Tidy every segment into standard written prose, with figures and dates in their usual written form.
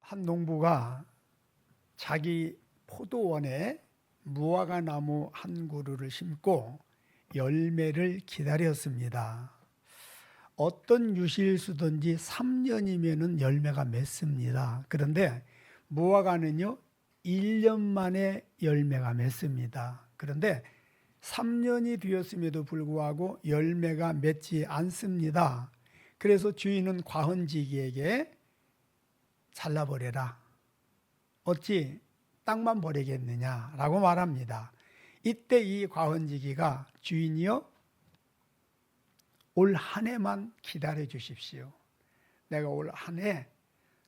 한 농부가 자기 포도원에 무화과 나무 한 그루를 심고 열매를 기다렸습니다. 어떤 유실수든지 3년이면 열매가 맺습니다. 그런데 무화과는요 1년 만에 열매가 맺습니다. 그런데 3년이 되었음에도 불구하고 열매가 맺지 않습니다. 그래서 주인은 과헌지기에게 잘라버려라. 어찌 땅만 버리겠느냐라고 말합니다. 이때 이 과헌지기가 주인이여 올 한 해만 기다려 주십시오. 내가 올 한 해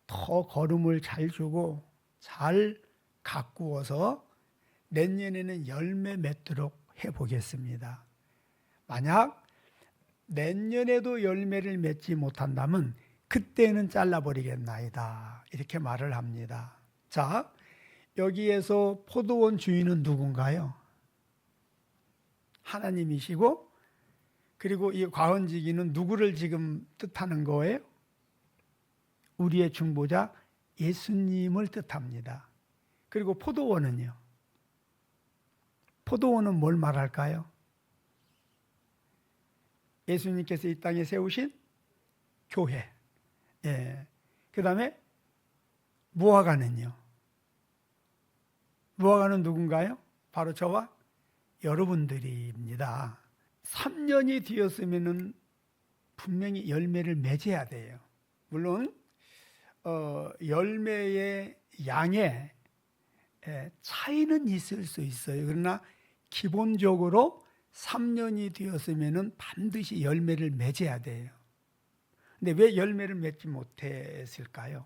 더 거름을 잘 주고 잘 가꾸어서 내년에는 열매 맺도록 해보겠습니다. 만약 내년에도 열매를 맺지 못한다면 그때는 잘라버리겠나이다. 이렇게 말을 합니다. 자, 여기에서 포도원 주인은 누군가요? 하나님이시고, 그리고 이 과헌지기는 누구를 지금 뜻하는 거예요? 우리의 중보자 예수님을 뜻합니다. 그리고 포도원은요? 포도원은 뭘 말할까요? 예수님께서 이 땅에 세우신 교회. 예. 그 다음에 무화과는요? 무화과는 누군가요? 바로 저와 여러분들입니다. 3년이 되었으면 분명히 열매를 맺어야 돼요. 물론 열매의 양에 차이는 있을 수 있어요. 그러나 기본적으로 3년이 되었으면 반드시 열매를 맺어야 돼요. 근데 왜 열매를 맺지 못했을까요?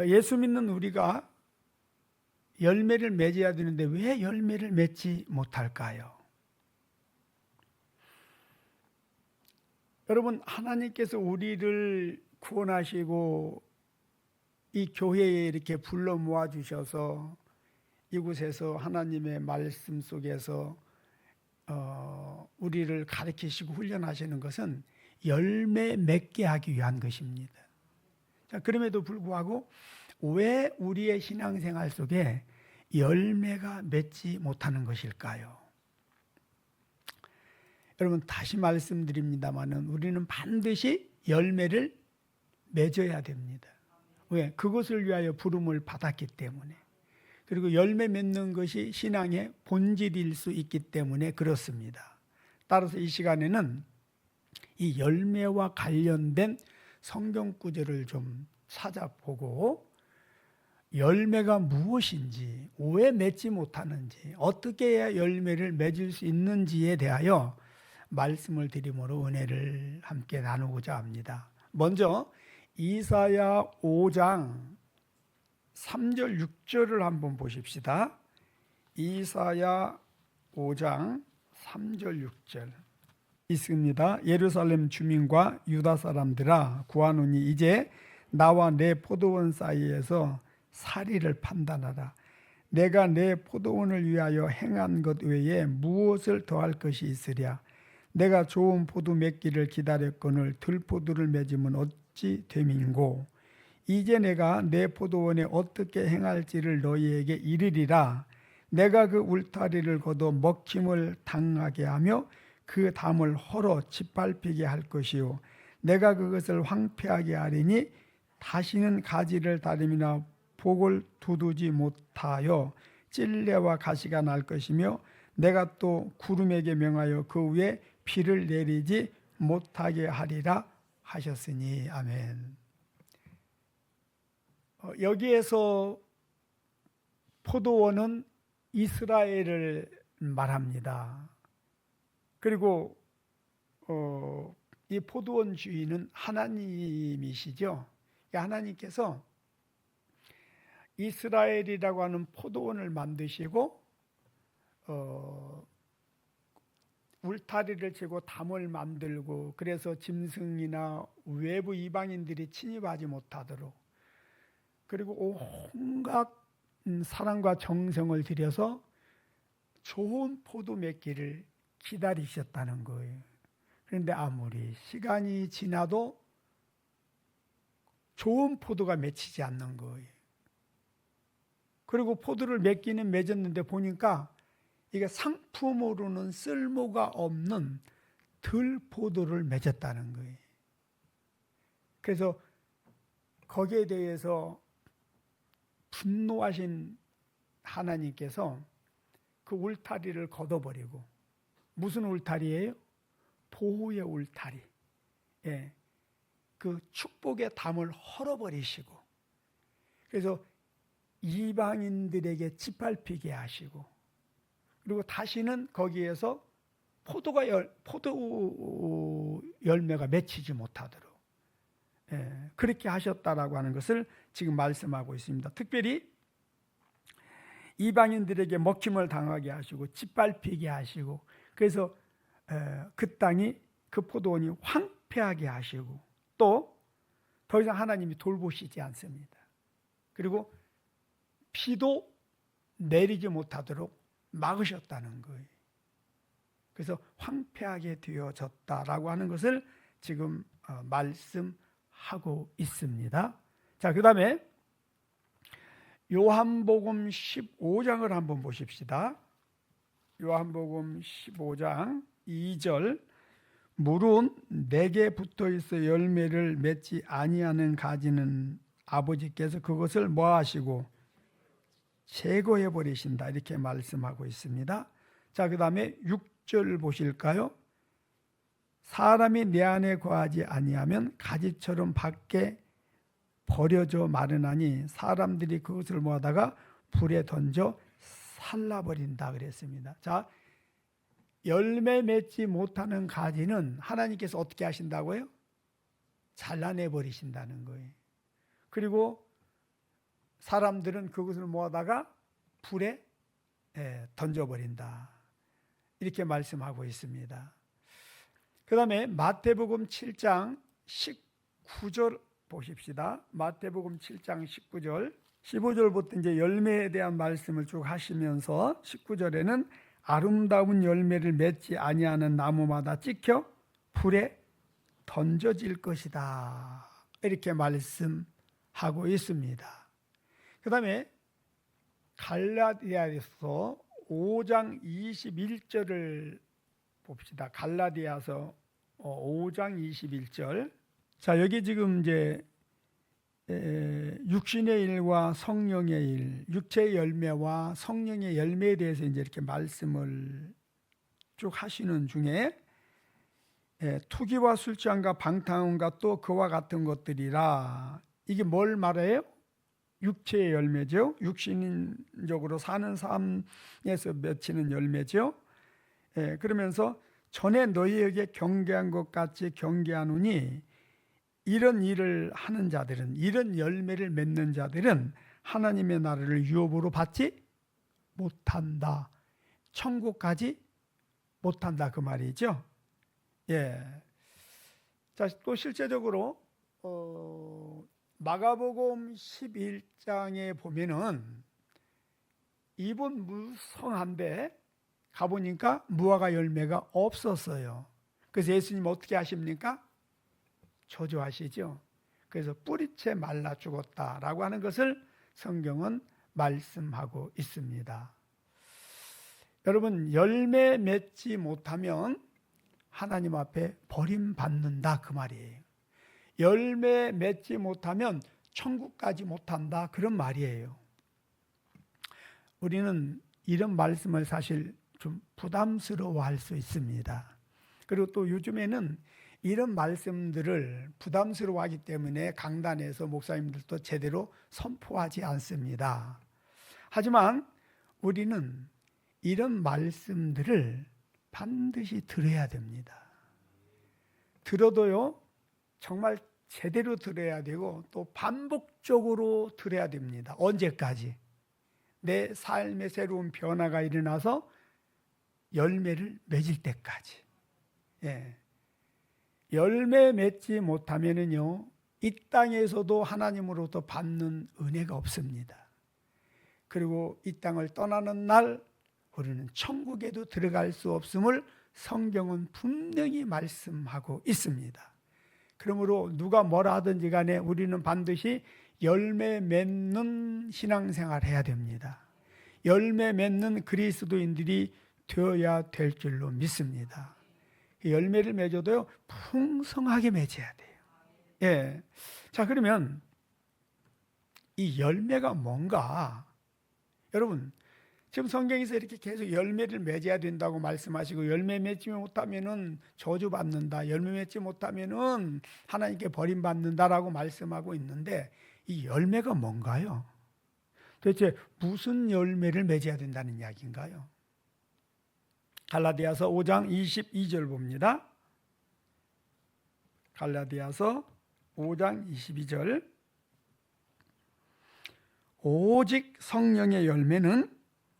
예수 믿는 우리가 열매를 맺어야 되는데 왜 열매를 맺지 못할까요? 여러분, 하나님께서 우리를 구원하시고 이 교회에 이렇게 불러 모아 주셔서 이곳에서 하나님의 말씀 속에서 우리를 가르치시고 훈련하시는 것은 열매 맺게 하기 위한 것입니다. 자, 그럼에도 불구하고 왜 우리의 신앙생활 속에 열매가 맺지 못하는 것일까요? 여러분, 다시 말씀드립니다마는 우리는 반드시 열매를 맺어야 됩니다. 왜? 그것을 위하여 부름을 받았기 때문에. 그리고 열매 맺는 것이 신앙의 본질일 수 있기 때문에 그렇습니다. 따라서 이 시간에는 이 열매와 관련된 성경 구절을 좀 찾아보고 열매가 무엇인지, 왜 맺지 못하는지, 어떻게 해야 열매를 맺을 수 있는지에 대하여 말씀을 드림으로 은혜를 함께 나누고자 합니다. 먼저 이사야 5장 3절 6절을 한번 보십시다. 이사야 5장 3절 6절 있습니다. 예루살렘 주민과 유다 사람들아, 구하노니 이제 나와 내 포도원 사이에서 사리를 판단하라. 내가 내 포도원을 위하여 행한 것 외에 무엇을 더할 것이 있으랴. 내가 좋은 포도 맺기를 기다렸거늘 들포도를 맺으면 어찌 됨인고. 이제 내가 내 포도원에 어떻게 행할지를 너희에게 이르리라. 내가 그 울타리를 걷어 먹힘을 당하게 하며 그 담을 헐어 짓밟히게 할 것이요, 내가 그것을 황폐하게 하리니 다시는 가지를 다림이나 복을 두두지 못하여 찔레와 가시가 날 것이며, 내가 또 구름에게 명하여 그 위에 비를 내리지 못하게 하리라 하셨으니. 아멘. 여기에서 포도원은 이스라엘을 말합니다. 그리고 이 포도원 주인은 하나님이시죠. 하나님께서 이스라엘이라고 하는 포도원을 만드시고 울타리를 치고 담을 만들고, 그래서 짐승이나 외부 이방인들이 침입하지 못하도록, 그리고 온갖 사랑과 정성을 들여서 좋은 포도 맺기를 기다리셨다는 거예요. 그런데 아무리 시간이 지나도 좋은 포도가 맺히지 않는 거예요. 그리고 포도를 맺기는 맺었는데 보니까 이게 상품으로는 쓸모가 없는 들포도를 맺었다는 거예요. 그래서 거기에 대해서 분노하신 하나님께서 그 울타리를 걷어버리고, 무슨 울타리예요? 보호의 울타리. 예. 그 축복의 담을 헐어버리시고, 그래서 이방인들에게 짓밟히게 하시고, 그리고 다시는 거기에서 포도 열매가 맺히지 못하도록 그렇게 하셨다라고 하는 것을 지금 말씀하고 있습니다. 특별히 이방인들에게 먹힘을 당하게 하시고 짓밟히게 하시고, 그래서 그 땅이, 그 포도원이 황폐하게 하시고, 또 더 이상 하나님이 돌보시지 않습니다. 그리고 비도 내리지 못하도록 막으셨다는 거예요. 그래서 황폐하게 되어졌다라고 하는 것을 지금 말씀하고 있습니다. 자, 그 다음에 요한복음 15장을 한번 보십시다. 요한복음 15장 2절, 물은 내게 붙어있어 열매를 맺지 아니하는 가지는 아버지께서 그것을 뭐 하시고 제거해 버리신다, 이렇게 말씀하고 있습니다. 자, 그 다음에 6절 보실까요? 사람이 내 안에 거하지 아니하면 가지처럼 밖에 버려져 마르나니 사람들이 그것을 모아다가 불에 던져 살라버린다 그랬습니다. 자, 열매 맺지 못하는 가지는 하나님께서 어떻게 하신다고요? 잘라내 버리신다는 거예요. 그리고 사람들은 그것을 모아다가 불에 던져버린다, 이렇게 말씀하고 있습니다. 그 다음에 마태복음 7장 19절 보십시다. 마태복음 7장 19절, 15절부터 이제 열매에 대한 말씀을 쭉 하시면서 19절에는 아름다운 열매를 맺지 아니하는 나무마다 찍혀 불에 던져질 것이다, 이렇게 말씀하고 있습니다. 그 다음에 갈라디아서 5장 21절을 봅시다. 갈라디아서 5장 21절. 자, 여기 지금 이제 육신의 일과 성령의 일, 육체의 열매와 성령의 열매에 대해서 이제 이렇게 말씀을 쭉 하시는 중에 투기와 술 취함과 방탕함과 또 그와 같은 것들이라, 이게 뭘 말해요? 육체의 열매죠. 육신적으로 사는 삶에서 맺히는 열매죠. 그러면서 전에 너희에게 경계한 것 같이 경계하노니 이런 일을 하는 자들은, 이런 열매를 맺는 자들은 하나님의 나라를 유업으로 받지 못한다, 천국 가지 못한다, 그 말이죠. 예. 자, 또 실제적으로 마가복음 11장에 보면은 이분 무성한데 가보니까 무화과 열매가 없었어요. 그래서 예수님 어떻게 하십니까? 저주하시죠. 그래서 뿌리채 말라 죽었다라고 하는 것을 성경은 말씀하고 있습니다. 여러분, 열매 맺지 못하면 하나님 앞에 버림받는다, 그 말이에요. 열매 맺지 못하면 천국 가지 못한다, 그런 말이에요. 우리는 이런 말씀을 사실 좀 부담스러워할 수 있습니다. 그리고 또 요즘에는 이런 말씀들을 부담스러워하기 때문에 강단에서 목사님들도 제대로 선포하지 않습니다. 하지만 우리는 이런 말씀들을 반드시 들어야 됩니다. 들어도요, 정말 제대로 들어야 되고 또 반복적으로 들어야 됩니다. 언제까지? 내 삶의 새로운 변화가 일어나서 열매를 맺을 때까지. 예. 열매 맺지 못하면은요, 이 땅에서도 하나님으로부터 받는 은혜가 없습니다. 그리고 이 땅을 떠나는 날 우리는 천국에도 들어갈 수 없음을 성경은 분명히 말씀하고 있습니다. 그러므로 누가 뭐라 하든지 간에 우리는 반드시 열매 맺는 신앙생활 해야 됩니다. 열매 맺는 그리스도인들이 되어야 될 줄로 믿습니다. 열매를 맺어도요, 풍성하게 맺어야 돼요. 예. 자, 그러면 이 열매가 뭔가? 여러분, 지금 성경에서 이렇게 계속 열매를 맺어야 된다고 말씀하시고, 열매 맺지 못하면은 저주받는다, 열매 맺지 못하면은 하나님께 버림받는다라고 말씀하고 있는데, 이 열매가 뭔가요? 도대체 무슨 열매를 맺어야 된다는 이야기인가요? 갈라디아서 5장 22절 봅니다. 갈라디아서 5장 22절. 오직 성령의 열매는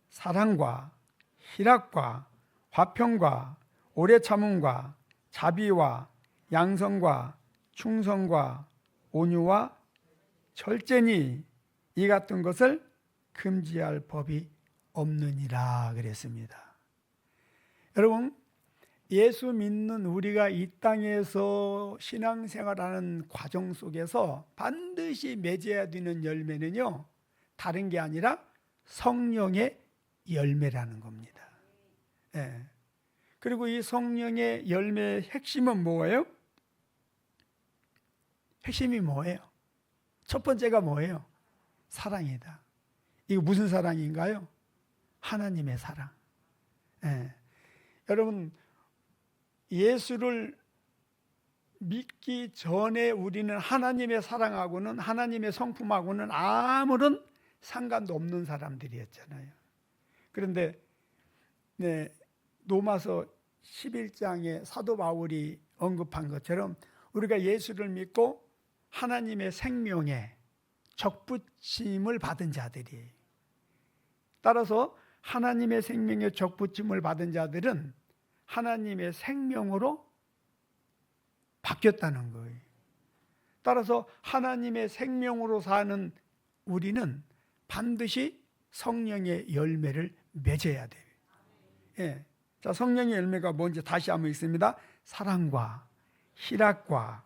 사랑과 희락과 화평과 오래 참음과 자비와 양성과 충성과 온유와 절제니 이 같은 것을 금지할 법이 없느니라 그랬습니다. 여러분, 예수 믿는 우리가 이 땅에서 신앙생활하는 과정 속에서 반드시 맺어야 되는 열매는요, 다른 게 아니라 성령의 열매라는 겁니다. 예. 그리고 이 성령의 열매의 핵심은 뭐예요? 핵심이 뭐예요? 첫 번째가 뭐예요? 사랑이다. 이거 무슨 사랑인가요? 하나님의 사랑. 예. 여러분, 예수를 믿기 전에 우리는 하나님의 사랑하고는, 하나님의 성품하고는 아무런 상관도 없는 사람들이었잖아요. 그런데 로마서 11장에 사도 바울이 언급한 것처럼 우리가 예수를 믿고 하나님의 생명에 적붙임을 받은 자들이, 따라서 하나님의 생명에 적붙임을 받은 자들은 하나님의 생명으로 바뀌었다는 거예요. 따라서 하나님의 생명으로 사는 우리는 반드시 성령의 열매를 맺어야 돼요. 예. 자, 성령의 열매가 뭔지 다시 한번 읽습니다. 사랑과 희락과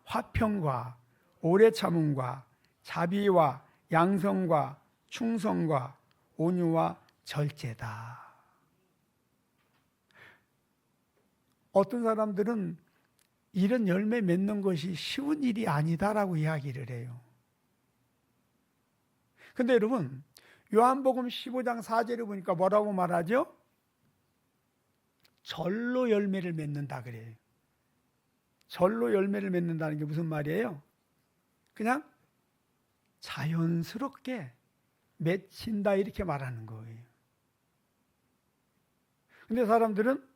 화평과 오래 참음과 자비와 양성과 충성과 온유와 절제다. 어떤 사람들은 이런 열매 맺는 것이 쉬운 일이 아니다라고 이야기를 해요. 근데 여러분, 요한복음 15장 4절에 보니까 뭐라고 말하죠? 절로 열매를 맺는다 그래요. 절로 열매를 맺는다는 게 무슨 말이에요? 그냥 자연스럽게 맺힌다 이렇게 말하는 거예요. 근데 사람들은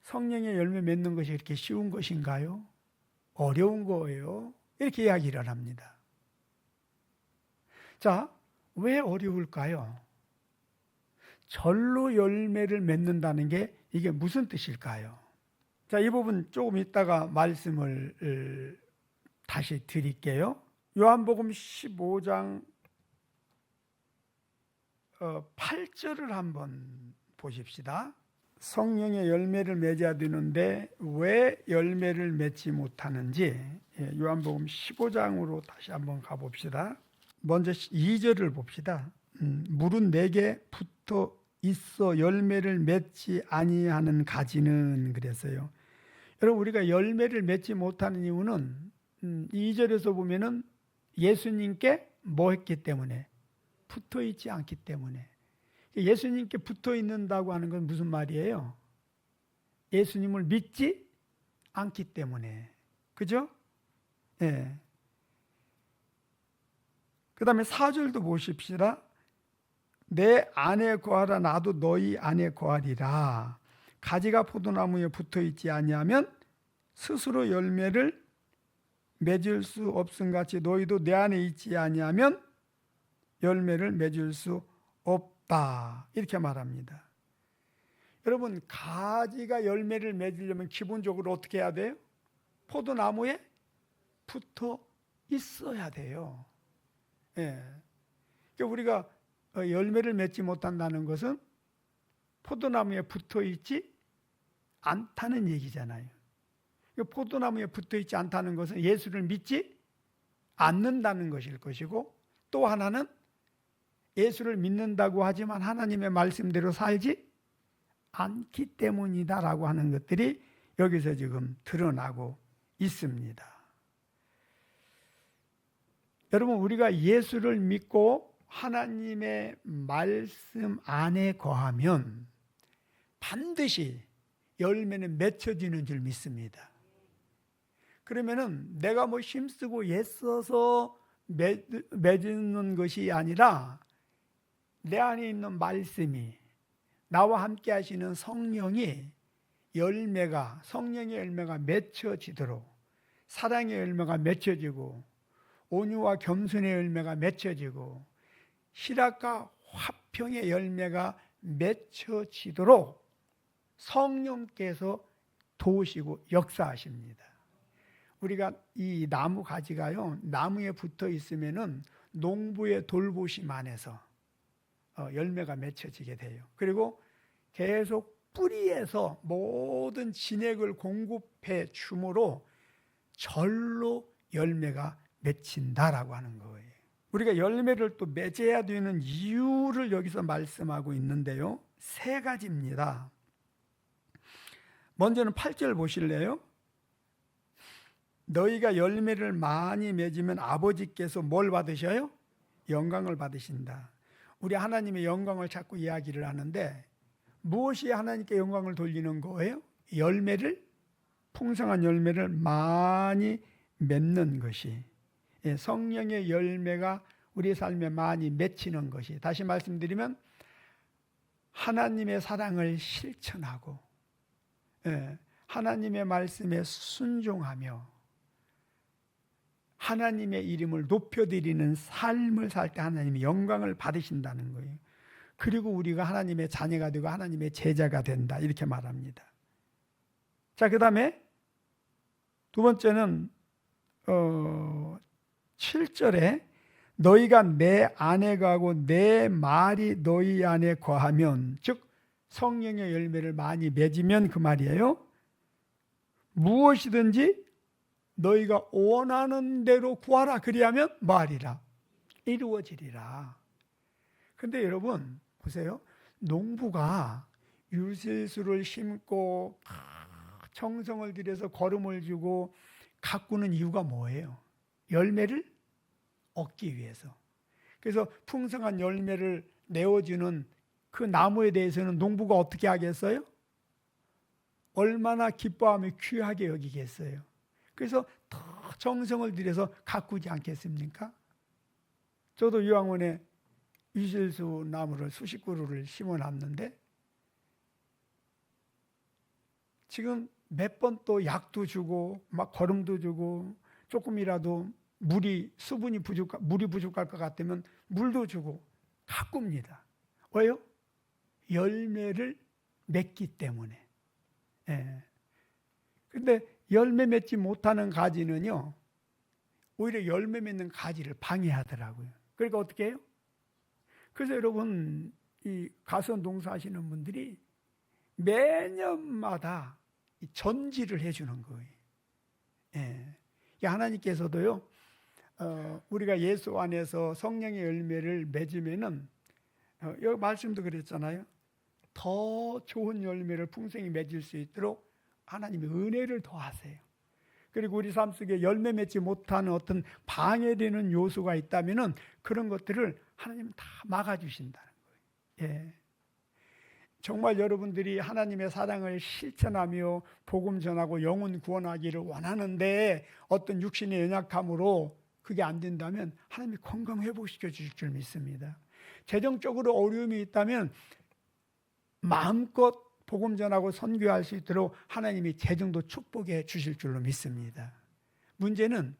성령의 열매 맺는 것이 그렇게 쉬운 것인가요? 어려운 거예요. 이렇게 이야기를 합니다. 자, 왜 어려울까요? 절로 열매를 맺는다는 게 이게 무슨 뜻일까요? 자, 이 부분 조금 이따가 말씀을 다시 드릴게요. 요한복음 15장 8절을 한번 보십시다. 성령의 열매를 맺어야 되는데 왜 열매를 맺지 못하는지, 요한복음 15장으로 다시 한번 가봅시다. 먼저 2절을 봅시다. 물은 내게 붙어 있어 열매를 맺지 아니하는 가지는 그랬어요. 여러분, 우리가 열매를 맺지 못하는 이유는 2절에서 보면은 예수님께 뭐 했기 때문에? 붙어 있지 않기 때문에. 예수님께 붙어 있는다고 하는 건 무슨 말이에요? 예수님을 믿지 않기 때문에. 그죠? 예. 그 다음에 4절도 보십시다. 내 안에 거하라 나도 너희 안에 거하리라. 가지가 포도나무에 붙어 있지 아니하면 스스로 열매를 맺을 수 없음 같이 너희도 내 안에 있지 아니하면 열매를 맺을 수 없다. 이렇게 말합니다. 여러분, 가지가 열매를 맺으려면 기본적으로 어떻게 해야 돼요? 포도나무에 붙어 있어야 돼요. 예. 그러니까 우리가 열매를 맺지 못한다는 것은 포도나무에 붙어 있지 않다는 얘기잖아요. 포도나무에 붙어 있지 않다는 것은 예수를 믿지 않는다는 것일 것이고, 또 하나는 예수를 믿는다고 하지만 하나님의 말씀대로 살지 않기 때문이다라고 하는 것들이 여기서 지금 드러나고 있습니다. 여러분, 우리가 예수를 믿고 하나님의 말씀 안에 거하면 반드시 열매는 맺혀지는 줄 믿습니다. 그러면은 내가 뭐 힘쓰고 애써서 맺는 것이 아니라 내 안에 있는 말씀이, 나와 함께 하시는 성령이 성령의 열매가 맺혀지도록, 사랑의 열매가 맺혀지고 온유와 겸손의 열매가 맺혀지고 희락과 화평의 열매가 맺혀지도록 성령께서 도우시고 역사하십니다. 우리가 이 나무 가지가요, 나무에 붙어 있으면은 농부의 돌보심 안에서 열매가 맺혀지게 돼요. 그리고 계속 뿌리에서 모든 진액을 공급해 주므로 절로 열매가 맺힌다라고 하는 거예요. 우리가 열매를 또 맺어야 되는 이유를 여기서 말씀하고 있는데요, 3가지입니다. 먼저는 8절 보실래요? 너희가 열매를 많이 맺으면 아버지께서 뭘 받으셔요? 영광을 받으신다. 우리 하나님의 영광을 자꾸 이야기를 하는데, 무엇이 하나님께 영광을 돌리는 거예요? 풍성한 열매를 많이 맺는 것이, 성령의 열매가 우리 삶에 많이 맺히는 것이, 다시 말씀드리면 하나님의 사랑을 실천하고 하나님의 말씀에 순종하며 하나님의 이름을 높여드리는 삶을 살 때 하나님이 영광을 받으신다는 거예요. 그리고 우리가 하나님의 자녀가 되고 하나님의 제자가 된다, 이렇게 말합니다. 자, 그 다음에 두 번째는 7절에 너희가 내 안에 거하고 내 말이 너희 안에 거하면, 즉 성령의 열매를 많이 맺으면 그 말이에요, 무엇이든지 너희가 원하는 대로 구하라. 그리하면 뭐하리라? 이루어지리라. 근데 여러분 보세요. 농부가 유실수를 심고 정성을 들여서 거름을 주고 가꾸는 이유가 뭐예요? 열매를 얻기 위해서. 그래서 풍성한 열매를 내어주는 그 나무에 대해서는 농부가 어떻게 하겠어요? 얼마나 기뻐하며 귀하게 여기겠어요? 그래서 더 정성을 들여서 가꾸지 않겠습니까? 저도 유황원에 유실수 나무를 수십 그루를 심어놨는데 지금 몇 번 또 약도 주고 막 거름도 주고 조금이라도 물이 부족할 것 같으면 물도 주고 가꿉니다. 왜요? 열매를 맺기 때문에. 근데 열매 맺지 못하는 가지는요, 오히려 열매 맺는 가지를 방해하더라고요. 그러니까 어떻게 해요? 그래서 여러분, 이 가선 농사하시는 분들이 매년마다 전지를 해주는 거예요. 하나님께서도요, 우리가 예수 안에서 성령의 열매를 맺으면은, 여기 말씀도 그랬잖아요. 더 좋은 열매를 풍성히 맺을 수 있도록 하나님이 은혜를 더하세요. 그리고 우리 삶 속에 열매 맺지 못하는 어떤 방해되는 요소가 있다면은 그런 것들을 하나님은 다 막아주신다는 거예요. 정말 여러분들이 하나님의 사랑을 실천하며 복음 전하고 영혼 구원하기를 원하는데 어떤 육신의 연약함으로 그게 안 된다면 하나님이 건강 회복시켜 주실 줄 믿습니다. 재정적으로 어려움이 있다면 마음껏 복음 전하고 선교할 수 있도록 하나님이 재정도 축복해 주실 줄로 믿습니다. 문제는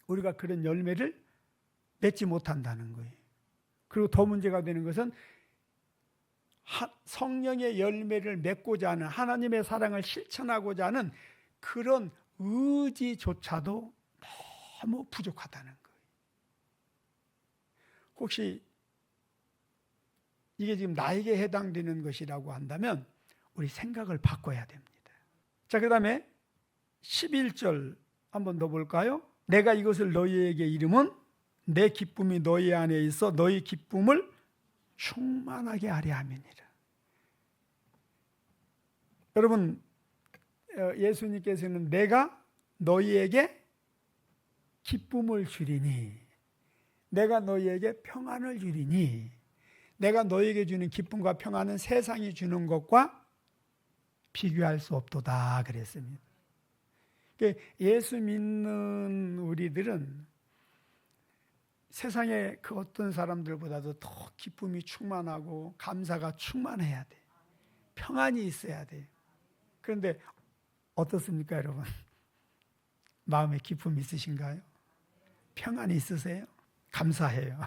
우리가 그런 열매를 맺지 못한다는 거예요. 그리고 더 문제가 되는 것은 성령의 열매를 맺고자 하는, 하나님의 사랑을 실천하고자 하는 그런 의지조차도 너무 부족하다는 거예요. 혹시 이게 지금 나에게 해당되는 것이라고 한다면 우리 생각을 바꿔야 됩니다. 자, 그 다음에 11절 한번 더 볼까요? 내가 이것을 너희에게 이름은 내 기쁨이 너희 안에 있어 너희 기쁨을 충만하게 하려 함이니라. 여러분, 예수님께서는 내가 너희에게 기쁨을 주리니, 내가 너희에게 평안을 주리니, 내가 너희에게 주는 기쁨과 평안은 세상이 주는 것과 비교할 수 없도다 그랬습니다. 예수 믿는 우리들은 세상의 그 어떤 사람들보다도 더 기쁨이 충만하고 감사가 충만해야 돼. 평안이 있어야 돼. 그런데 어떻습니까, 여러분? 마음에 기쁨이 있으신가요? 평안이 있으세요? 감사해요.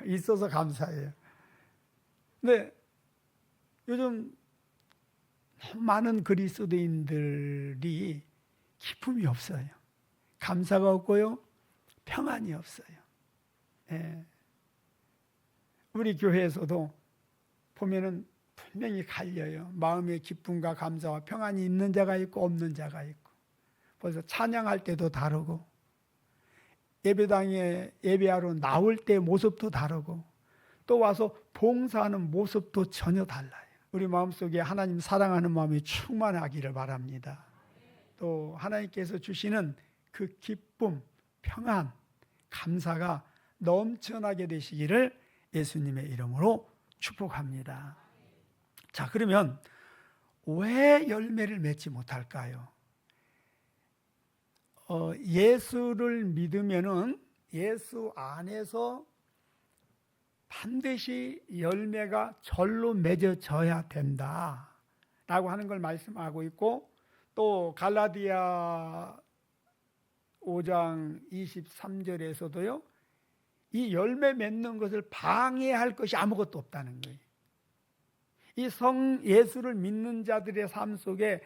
있어서 감사해요. 근데 요즘 많은 그리스도인들이 기쁨이 없어요. 감사가 없고요, 평안이 없어요. 예. 우리 교회에서도 보면은 분명히 갈려요. 마음의 기쁨과 감사와 평안이 있는 자가 있고 없는 자가 있고, 벌써 찬양할 때도 다르고, 예배당에 예배하러 나올 때 모습도 다르고, 또 와서 봉사하는 모습도 전혀 달라요. 우리 마음속에 하나님 사랑하는 마음이 충만하기를 바랍니다. 또 하나님께서 주시는 그 기쁨, 평안, 감사가 넘쳐나게 되시기를 예수님의 이름으로 축복합니다. 자, 그러면 왜 열매를 맺지 못할까요? 예수를 믿으면은 예수 안에서 반드시 열매가 절로 맺어져야 된다 라고 하는 걸 말씀하고 있고, 또 갈라디아 5장 23절에서도요 이 열매 맺는 것을 방해할 것이 아무것도 없다는 거예요. 이 예수를 믿는 자들의 삶 속에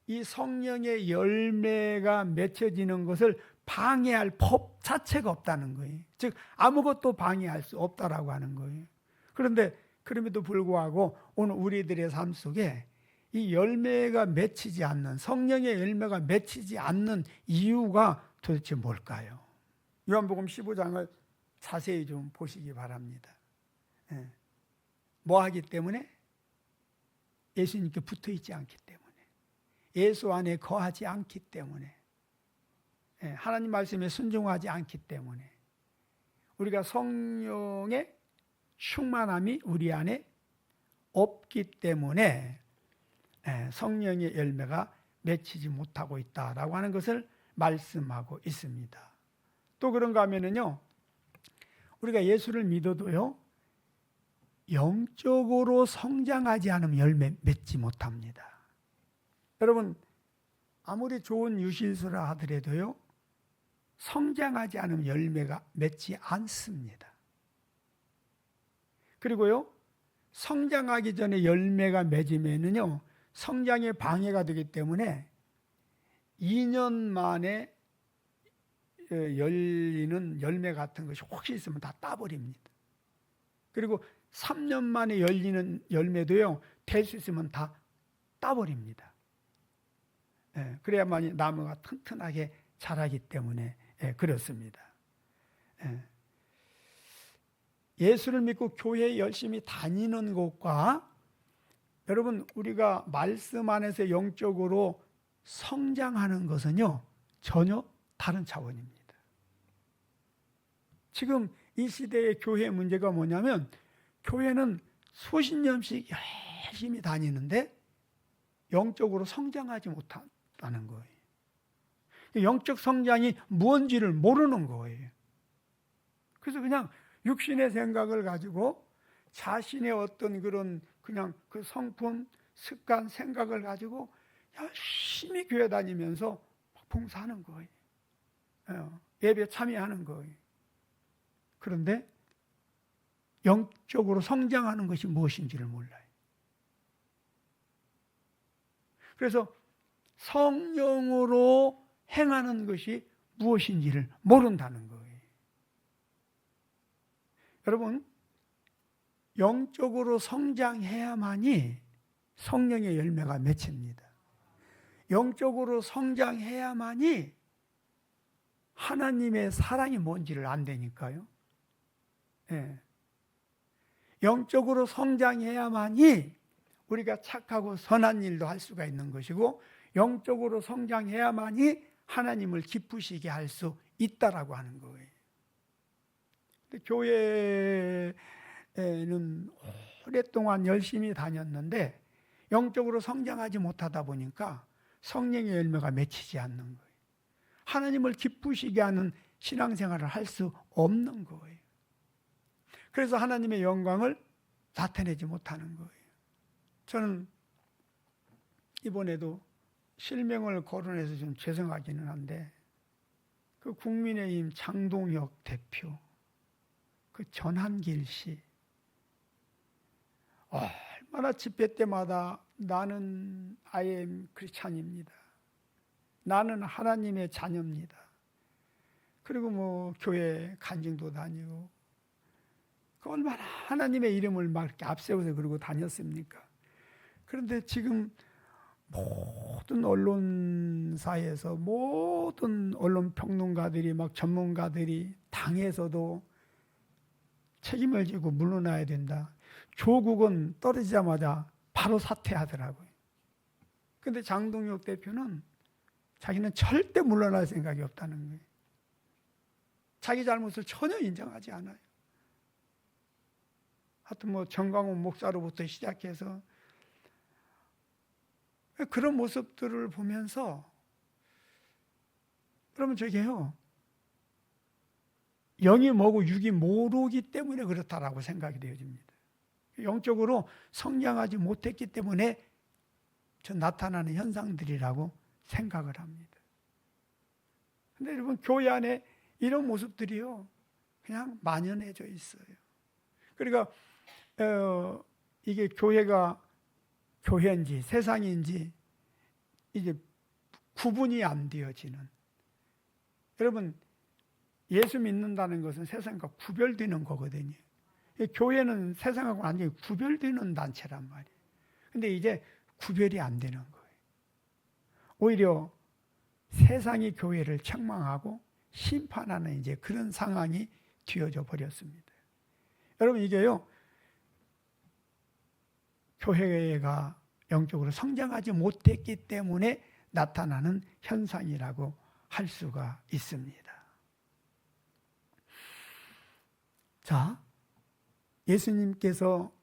이 성령의 열매가 맺혀지는 것을 방해할 법 자체가 없다는 거예요. 즉 아무것도 방해할 수 없다라고 하는 거예요. 그런데 그럼에도 불구하고 오늘 우리들의 삶 속에 이 열매가 맺히지 않는, 성령의 열매가 맺히지 않는 이유가 도대체 뭘까요? 요한복음 15장을 자세히 좀 보시기 바랍니다. 뭐 하기 때문에? 예수님께 붙어 있지 않기 때문에, 예수 안에 거하지 않기 때문에, 하나님 말씀에 순종하지 않기 때문에, 우리가 성령의 충만함이 우리 안에 없기 때문에 성령의 열매가 맺히지 못하고 있다라고 하는 것을 말씀하고 있습니다. 또 그런가 하면은요, 우리가 예수를 믿어도요 영적으로 성장하지 않으면 열매 맺지 못합니다. 여러분, 아무리 좋은 유실수라 하더라도요 성장하지 않으면 열매가 맺지 않습니다. 그리고요 성장하기 전에 열매가 맺으면은요 성장에 방해가 되기 때문에 2년 만에 열리는 열매 같은 것이 혹시 있으면 다 따버립니다. 그리고 3년 만에 열리는 열매도요 될 수 있으면 다 따버립니다. 그래야만이 나무가 튼튼하게 자라기 때문에 그렇습니다. 예수를 믿고 교회에 열심히 다니는 것과 여러분 우리가 말씀 안에서 영적으로 성장하는 것은요 전혀 다른 차원입니다. 지금 이 시대의 교회의 문제가 뭐냐면, 교회는 수십 년씩 열심히 다니는데 영적으로 성장하지 못한다는 거예요. 영적 성장이 무언지를 모르는 거예요. 그래서 그냥 육신의 생각을 가지고 자신의 어떤 그냥 그 성품, 습관, 생각을 가지고 열심히 교회 다니면서 봉사하는 거예요. 예배 참여하는 거예요. 그런데 영적으로 성장하는 것이 무엇인지를 몰라요. 그래서 성령으로 행하는 것이 무엇인지를 모른다는 거예요. 여러분, 영적으로 성장해야만이 성령의 열매가 맺힙니다. 영적으로 성장해야만이 하나님의 사랑이 뭔지를 안다니까요. 예. 영적으로 성장해야만이 우리가 착하고 선한 일도 할 수가 있는 것이고, 영적으로 성장해야만이 하나님을 기쁘시게 할 수 있다라고 하는 거예요. 근데 교회에는 오랫동안 열심히 다녔는데 영적으로 성장하지 못하다 보니까 성령의 열매가 맺히지 않는 거예요. 하나님을 기쁘시게 하는 신앙생활을 할 수 없는 거예요. 그래서 하나님의 영광을 나타내지 못하는 거예요. 저는 이번에도 실명을 거론해서 좀 죄송하기는 한데, 그 국민의힘 장동혁 대표, 그 전한길 씨, 얼마나 집회 때마다 나는 I am 크리스찬입니다. 나는 하나님의 자녀입니다. 그리고 뭐 교회 간증도 다니고, 그 얼마나 하나님의 이름을 막 이렇게 앞세워서 그러고 다녔습니까? 그런데 지금 모든 언론사에서 모든 언론 평론가들이 막 전문가들이 당에서도 책임을 지고 물러나야 된다. 조국은 떨어지자마자 바로 사퇴하더라고요. 그런데 장동혁 대표는 자기는 절대 물러날 생각이 없다는 거예요. 자기 잘못을 전혀 인정하지 않아요. 하여튼 뭐 정광훈 목사로부터 시작해서 그런 모습들을 보면서, 그러면 저게요, 영이 뭐고 육이 모르기 때문에 그렇다라고 생각이 되어집니다. 영적으로 성장하지 못했기 때문에 저 나타나는 현상들이라고 생각을 합니다. 근데 여러분, 교회 안에 이런 모습들이요, 그냥 만연해져 있어요. 그러니까 이게 교회가 교회인지 세상인지 이제 구분이 안 되어지는, 여러분, 예수 믿는다는 것은 세상과 구별되는 거거든요. 교회는 세상하고 완전히 구별되는 단체란 말이에요. 근데 이제 구별이 안 되는 거예요. 오히려 세상이 교회를 책망하고 심판하는 이제 그런 상황이 되어져 버렸습니다. 여러분, 이게요, 교회가 영적으로 성장하지 못했기 때문에 나타나는 현상이라고 할 수가 있습니다. 자, 예수님께서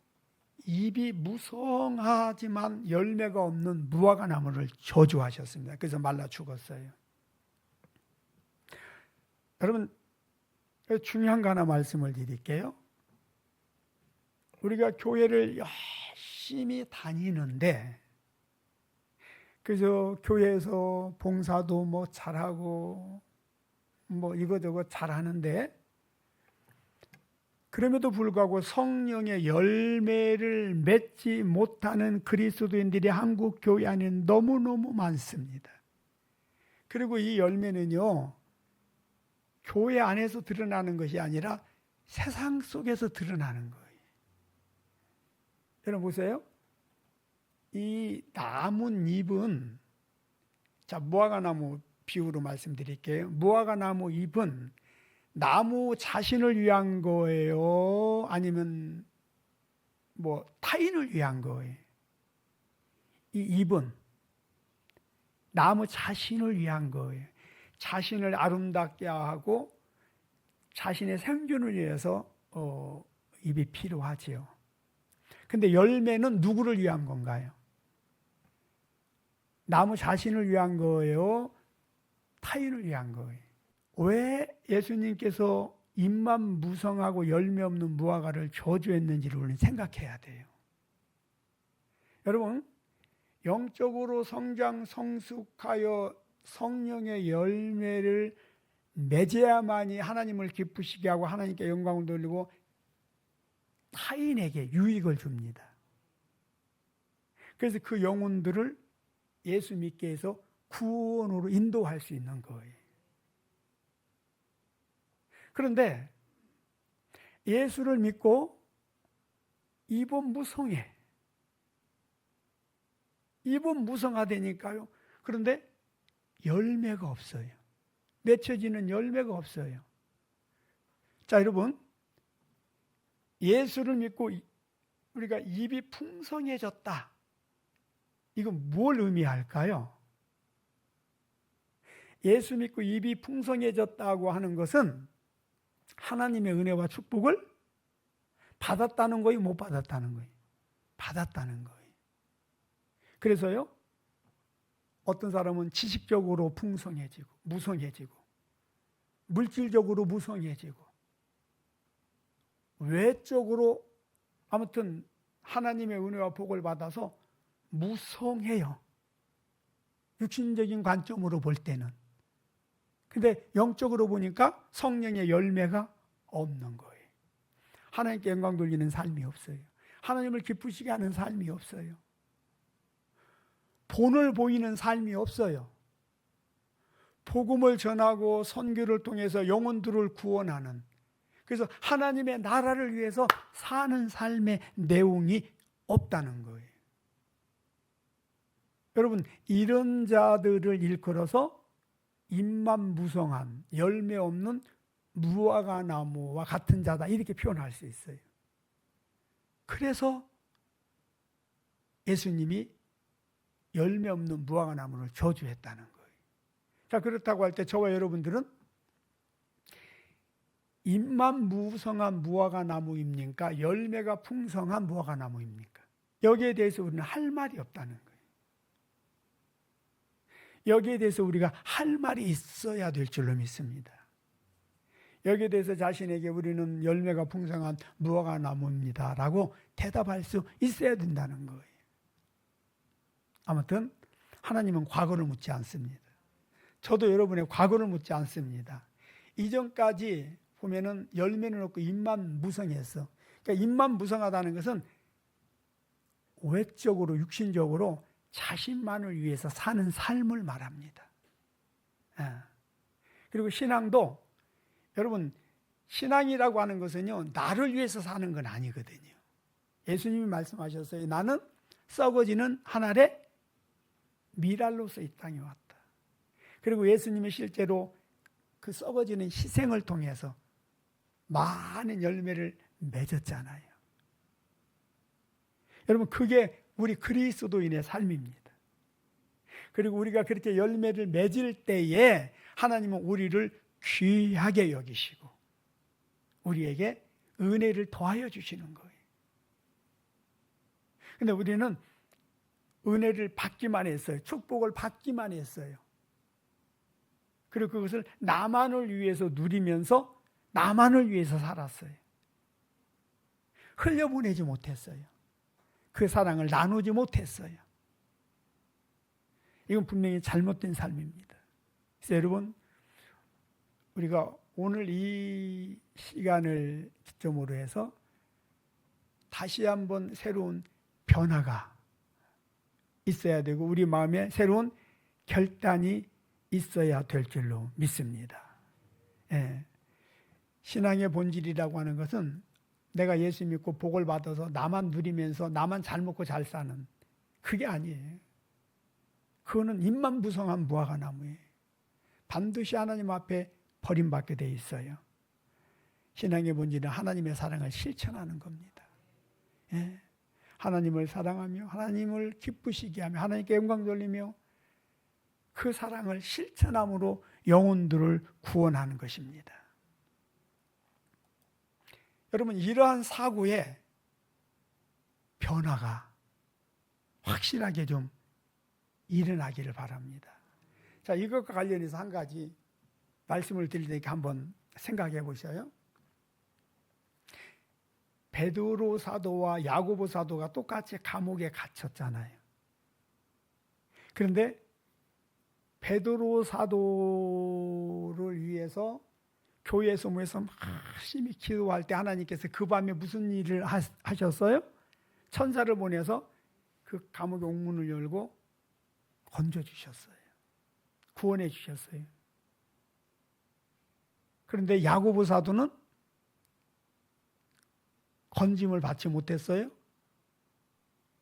입이 무성하지만 열매가 없는 무화과 나무를 저주하셨습니다. 그래서 말라 죽었어요. 여러분, 중요한 거 하나 말씀을 드릴게요. 우리가 교회를 열심히 다니는데, 그래서 교회에서 봉사도 뭐 잘하고 뭐 이거저거 잘하는데, 그럼에도 불구하고 성령의 열매를 맺지 못하는 그리스도인들이 한국 교회 안에 너무너무 많습니다. 그리고 이 열매는요, 교회 안에서 드러나는 것이 아니라 세상 속에서 드러나는 거예요. 여러분 보세요. 이 나뭇잎은, 자, 무화과 나무 비유로 말씀드릴게요. 무화과 나무 잎은 나무 자신을 위한 거예요? 아니면 뭐 타인을 위한 거예요? 이 잎은 나무 자신을 위한 거예요. 자신을 아름답게 하고 자신의 생존을 위해서 잎이 필요하지요. 근데 열매는 누구를 위한 건가요? 나무 자신을 위한 거예요? 타인을 위한 거예요? 왜 예수님께서 잎만 무성하고 열매 없는 무화과를 저주했는지를 우리는 생각해야 돼요. 여러분, 영적으로 성장 성숙하여 성령의 열매를 맺어야만이 하나님을 기쁘시게 하고 하나님께 영광을 돌리고 타인에게 유익을 줍니다. 그래서 그 영혼들을 예수 믿게 해서 구원으로 인도할 수 있는 거예요. 그런데 예수를 믿고 입은 무성해. 입은 무성하다니까요. 그런데 열매가 없어요. 맺혀지는 열매가 없어요. 자, 여러분, 예수를 믿고 우리가 입이 풍성해졌다. 이건 뭘 의미할까요? 예수 믿고 입이 풍성해졌다고 하는 것은 하나님의 은혜와 축복을 받았다는 거예요, 못 받았다는 거예요? 받았다는 거예요. 그래서요, 어떤 사람은 지식적으로 풍성해지고, 무성해지고, 물질적으로 무성해지고, 외적으로 아무튼 하나님의 은혜와 복을 받아서 무성해요. 육신적인 관점으로 볼 때는. 근데 영적으로 보니까 성령의 열매가 없는 거예요. 하나님께 영광 돌리는 삶이 없어요. 하나님을 기쁘시게 하는 삶이 없어요. 본을 보이는 삶이 없어요. 복음을 전하고 선교를 통해서 영혼들을 구원하는, 그래서 하나님의 나라를 위해서 사는 삶의 내용이 없다는 거예요. 여러분, 이런 자들을 일컬어서 입만 무성한 열매 없는 무화과 나무와 같은 자다, 이렇게 표현할 수 있어요. 그래서 예수님이 열매 없는 무화과 나무를 저주했다는 거예요. 자, 그렇다고 할 때 저와 여러분들은 잎만 무성한 무화과 나무입니까? 열매가 풍성한 무화과 나무입니까? 여기에 대해서 우리는 할 말이 없다는 거예요. 여기에 대해서 우리가 할 말이 있어야 될 줄로 믿습니다. 여기에 대해서 자신에게 우리는 열매가 풍성한 무화과 나무입니다 라고 대답할 수 있어야 된다는 거예요. 아무튼 하나님은 과거를 묻지 않습니다. 저도 여러분의 과거를 묻지 않습니다. 이전까지 보면은 열매는 없고 잎만 무성했어. 그러니까 잎만 무성하다는 것은 외적으로 육신적으로 자신만을 위해서 사는 삶을 말합니다. 그리고 신앙도, 여러분, 신앙이라고 하는 것은요, 나를 위해서 사는 건 아니거든요. 예수님이 말씀하셨어요. 나는 썩어지는 한 알의 미랄로서 이 땅에 왔다. 그리고 예수님이 실제로 그 썩어지는 희생을 통해서 많은 열매를 맺었잖아요. 여러분, 그게 우리 그리스도인의 삶입니다. 그리고 우리가 그렇게 열매를 맺을 때에 하나님은 우리를 귀하게 여기시고 우리에게 은혜를 더하여 주시는 거예요. 근데 우리는 은혜를 받기만 했어요. 축복을 받기만 했어요. 그리고 그것을 나만을 위해서 누리면서 나만을 위해서 살았어요. 흘려보내지 못했어요. 그 사랑을 나누지 못했어요. 이건 분명히 잘못된 삶입니다. 그래서 여러분, 우리가 오늘 이 시간을 기점으로 해서 다시 한번 새로운 변화가 있어야 되고 우리 마음에 새로운 결단이 있어야 될 줄로 믿습니다. 예. 신앙의 본질이라고 하는 것은 내가 예수 믿고 복을 받아서 나만 누리면서 나만 잘 먹고 잘 사는, 그게 아니에요. 그거는 잎만 무성한 무화과 나무예요. 반드시 하나님 앞에 버림받게 돼 있어요. 신앙의 본질은 하나님의 사랑을 실천하는 겁니다. 예. 하나님을 사랑하며 하나님을 기쁘시게 하며 하나님께 영광 돌리며 그 사랑을 실천함으로 영혼들을 구원하는 것입니다. 여러분, 이러한 사고에 변화가 확실하게 좀 일어나기를 바랍니다. 자, 이것과 관련해서 한 가지 말씀을 드릴 테니까 한번 생각해 보셔요. 베드로 사도와 야고보 사도가 똑같이 감옥에 갇혔잖아요. 그런데 베드로 사도를 위해서 교회 소모에서 열심히 기도할 때 하나님께서 그 밤에 무슨 일을 하셨어요? 천사를 보내서 그 감옥의 옥문을 열고 건져주셨어요. 구원해 주셨어요. 그런데 야고보 사도는 건짐을 받지 못했어요.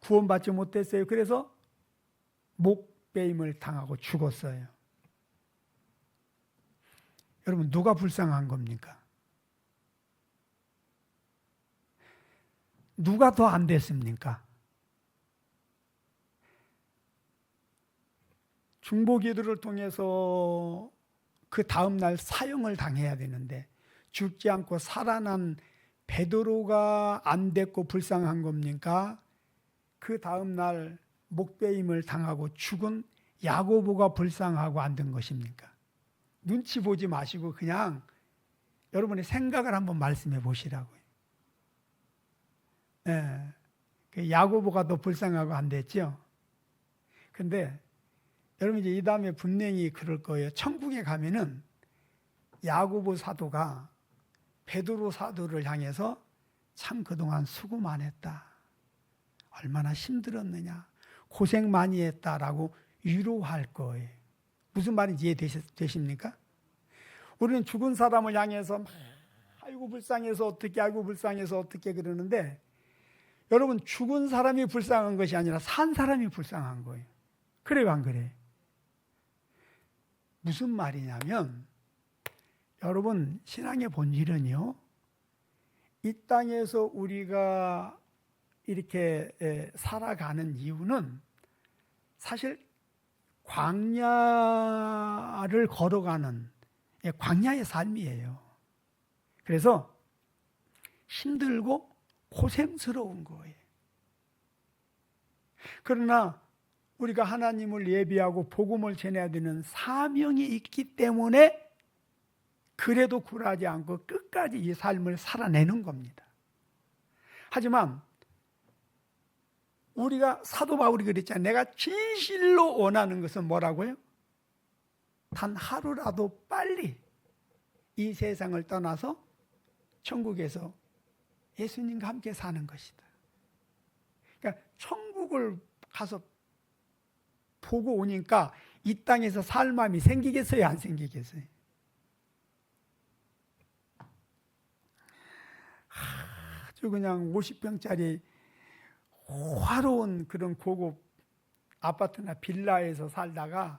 구원받지 못했어요. 그래서 목 목배임을 당하고 죽었어요. 여러분, 누가 불쌍한 겁니까? 누가 더 안 됐습니까? 중보기도를 통해서 그 다음날 사형을 당해야 되는데 죽지 않고 살아난 베드로가 안 됐고 불쌍한 겁니까? 그 다음날 목배임을 당하고 죽은 야고보가 불쌍하고 안 된 것입니까? 눈치 보지 마시고 그냥 여러분의 생각을 한번 말씀해 보시라고요. 예, 그 야고보가 더 불쌍하고 안 됐죠? 근데 여러분 이제 이 다음에 분명히 그럴 거예요. 천국에 가면은 야고보 사도가 베드로 사도를 향해서 참 그동안 수고 많았다. 얼마나 힘들었느냐. 고생 많이 했다라고 위로할 거예요. 무슨 말인지 이해되십니까? 우리는 죽은 사람을 향해서 막 아이고 불쌍해서 어떻게 아이고 불쌍해서 어떻게 그러는데 여러분 죽은 사람이 불쌍한 것이 아니라 산 사람이 불쌍한 거예요. 그래요 안 그래요? 무슨 말이냐면 여러분 신앙의 본질은요. 이 땅에서 우리가 이렇게 살아가는 이유는 사실 광야를 걸어가는 광야의 삶이에요. 그래서 힘들고 고생스러운 거예요. 그러나 우리가 하나님을 예비하고 복음을 전해야 되는 사명이 있기 때문에 그래도 굴하지 않고 끝까지 이 삶을 살아내는 겁니다. 하지만 우리가 사도 바울이 그랬잖아요. 내가 진실로 원하는 것은 뭐라고요? 단 하루라도 빨리 이 세상을 떠나서 천국에서 예수님과 함께 사는 것이다. 그러니까 천국을 가서 보고 오니까 이 땅에서 살 마음이 생기겠어요? 안 생기겠어요? 아주 그냥 50평짜리 화로운 그런 고급 아파트나 빌라에서 살다가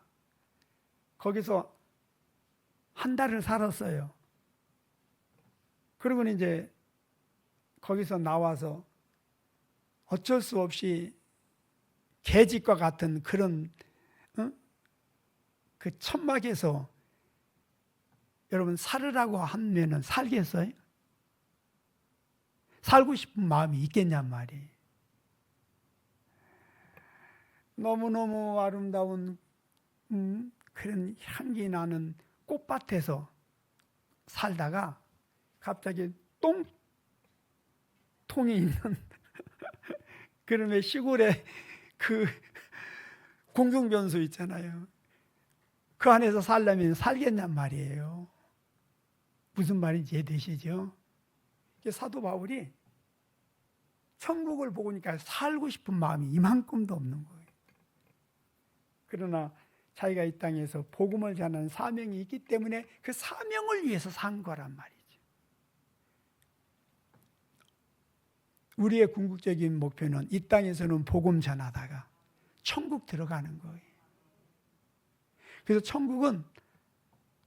거기서 한 달을 살았어요. 그러고 이제 거기서 나와서 어쩔 수 없이 계집과 같은 그런 그 천막에서 여러분 살으라고 하면은 살겠어요? 살고 싶은 마음이 있겠냔 말이에요. 너무너무 아름다운 그런 향기 나는 꽃밭에서 살다가 갑자기 똥통이 있는 그러면 시골에 그 공중변소 있잖아요. 그 안에서 살려면 살겠냔 말이에요. 무슨 말인지 이해되시죠? 사도 바울이 천국을 보니까 살고 싶은 마음이 이만큼도 없는 거예요. 그러나 자기가 이 땅에서 복음을 전하는 사명이 있기 때문에 그 사명을 위해서 산 거란 말이죠. 우리의 궁극적인 목표는 이 땅에서는 복음 전하다가 천국 들어가는 거예요. 그래서 천국은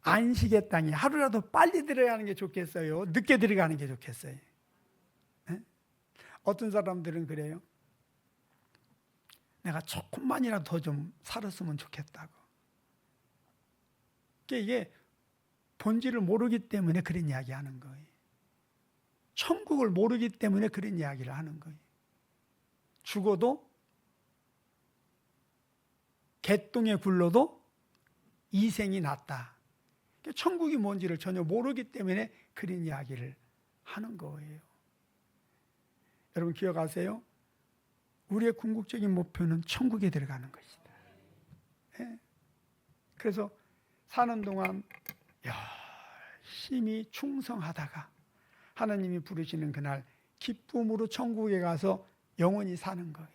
안식의 땅이 하루라도 빨리 들어가는 게 좋겠어요? 늦게 들어가는 게 좋겠어요? 네? 어떤 사람들은 그래요. 내가 조금만이라도 더 좀 살았으면 좋겠다고. 이게 본질을 모르기 때문에 그런 이야기 하는 거예요. 천국을 모르기 때문에 그런 이야기를 하는 거예요. 죽어도 개똥에 굴러도 이생이 낫다. 천국이 뭔지를 전혀 모르기 때문에 그런 이야기를 하는 거예요. 여러분 기억하세요? 우리의 궁극적인 목표는 천국에 들어가는 것이다. 네? 그래서 사는 동안 열심히 충성하다가 하나님이 부르시는 그날 기쁨으로 천국에 가서 영원히 사는 거예요.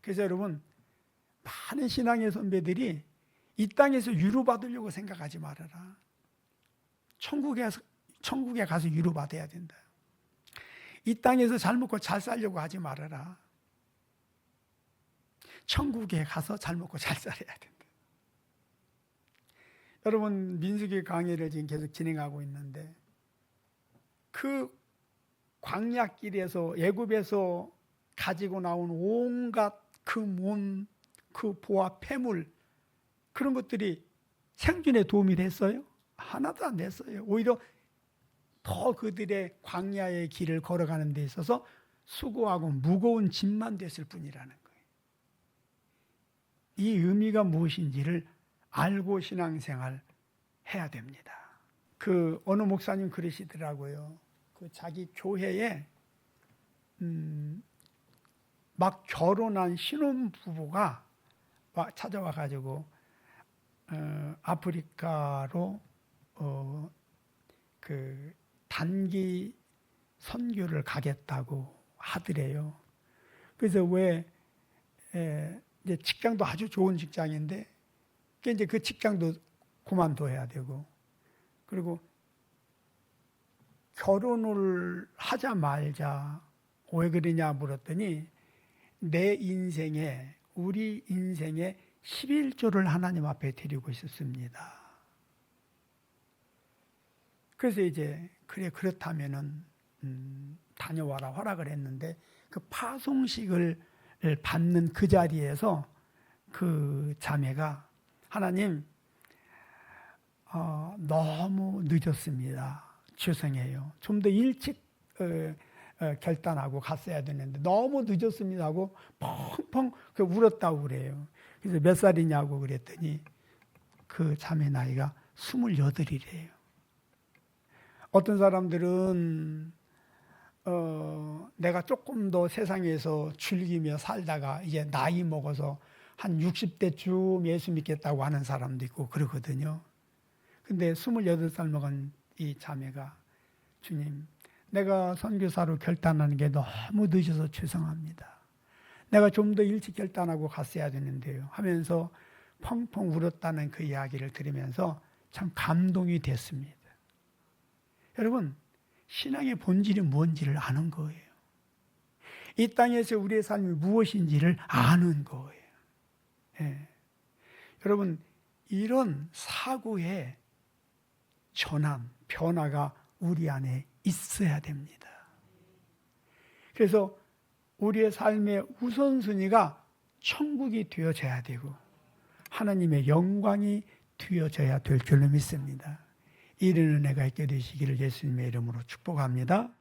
그래서 여러분 많은 신앙의 선배들이 이 땅에서 위로받으려고 생각하지 말아라. 천국에 가서 위로받아야 된다. 이 땅에서 잘 먹고 잘 살려고 하지 말아라. 천국에 가서 잘 먹고 잘 살아야 된다. 여러분, 민수기 강의를 지금 계속 진행하고 있는데 그 광야길에서 애굽에서 가지고 나온 온갖 그 몸, 그 보화, 폐물, 그런 것들이 생존에 도움이 됐어요? 하나도 안 됐어요. 오히려 더 그들의 광야의 길을 걸어가는 데 있어서 수고하고 무거운 짐만 됐을 뿐이라는 거예요. 이 의미가 무엇인지를 알고 신앙생활 해야 됩니다. 그 어느 목사님 그러시더라고요. 그 자기 교회에 막 결혼한 신혼부부가 찾아와 가지고 아프리카로 그 단기 선교를 가겠다고 하더래요. 그래서 이제 직장도 아주 좋은 직장인데 이제 그 직장도 그만둬야 되고, 그리고 결혼을 하자 말자 왜 그러냐 물었더니 우리 인생에 11조를 하나님 앞에 드리고 있었습니다. 그래서 이제 그렇다면은 다녀와라 허락을 했는데, 그 파송식을 받는 그 자리에서 그 자매가 하나님, 너무 늦었습니다. 죄송해요. 좀 더 일찍 결단하고 갔어야 되는데 너무 늦었습니다 하고 펑펑 울었다고 그래요. 그래서 몇 살이냐고 그랬더니 그 자매 나이가 28이래요. 어떤 사람들은 내가 조금 더 세상에서 즐기며 살다가 이제 나이 먹어서 한 60대쯤 예수 믿겠다고 하는 사람도 있고 그러거든요. 근데 28살 먹은 이 자매가, 주님, 내가 선교사로 결단하는 게 너무 늦어서 죄송합니다. 내가 좀 더 일찍 결단하고 갔어야 되는데요 하면서 펑펑 울었다는 그 이야기를 들으면서 참 감동이 됐습니다. 여러분, 신앙의 본질이 뭔지를 아는 거예요. 이 땅에서 우리의 삶이 무엇인지를 아는 거예요. 예. 여러분, 이런 사고의 전환, 변화가 우리 안에 있어야 됩니다. 그래서 우리의 삶의 우선순위가 천국이 되어져야 되고 하나님의 영광이 되어져야 될 줄로 믿습니다. 이런 은혜가 있게 되시기를 예수님의 이름으로 축복합니다.